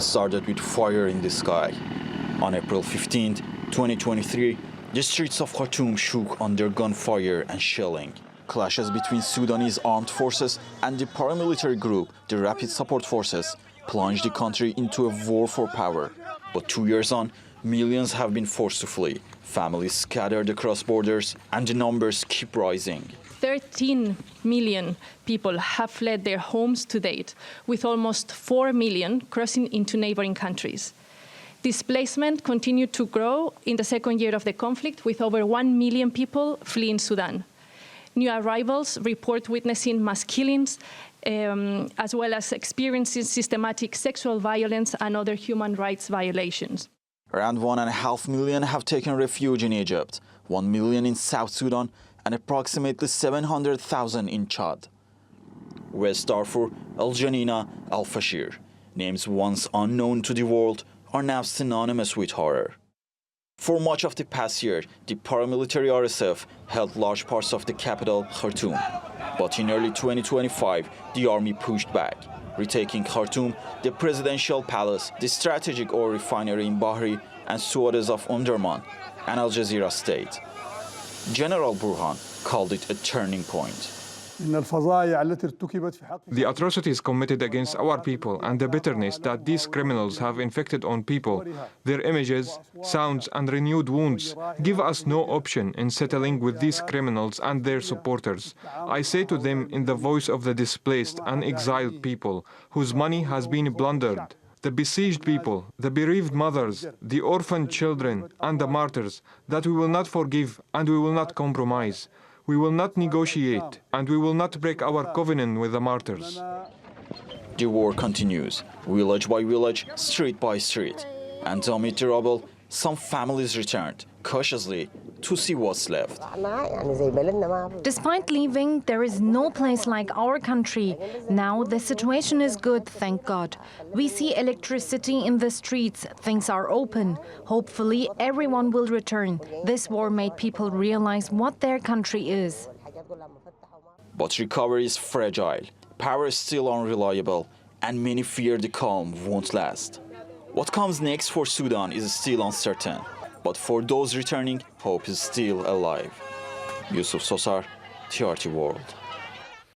started with fire in the sky. On April 15, 2023, the streets of Khartoum shook under gunfire and shelling. Clashes between Sudanese armed forces and the paramilitary group, the Rapid Support Forces, plunged the country into a war for power. But 2 years on, millions have been forced to flee. Families scattered across borders, and the numbers keep rising. 13 million people have fled their homes to date, with almost 4 million crossing into neighboring countries. Displacement continued to grow in the second year of the conflict, with over 1 million people fleeing Sudan. New arrivals report witnessing mass killings, as well as experiencing systematic sexual violence and other human rights violations. Around 1.5 million have taken refuge in Egypt, 1 million in South Sudan, and approximately 700,000 in Chad. West Darfur, Al Janina, Al Fashir, names once unknown to the world, are now synonymous with horror. For much of the past year, the paramilitary RSF held large parts of the capital, Khartoum. But in early 2025, the army pushed back, retaking Khartoum, the presidential palace, the strategic oil refinery in Bahri, and Suarez of Omdurman, and Al Jazeera state. General Burhan called it a turning point. The atrocities committed against our people and the bitterness that these criminals have inflicted on people, their images, sounds, and renewed wounds give us no option in settling with these criminals and their supporters. I say to them in the voice of the displaced and exiled people whose money has been plundered, the besieged people, the bereaved mothers, the orphaned children, and the martyrs, that we will not forgive and we will not compromise. We will not negotiate, and we will not break our covenant with the martyrs. The war continues, village by village, street by street. And amid the rubble, some families returned, cautiously, to see what's left. Despite leaving, there is no place like our country. Now the situation is good, thank God. We see electricity in the streets, things are open. Hopefully everyone will return. This war made people realize what their country is. But recovery is fragile, power is still unreliable, and many fear the calm won't last. What comes next for Sudan is still uncertain. But for those returning, hope is still alive. Yusuf Sosar, TRT World.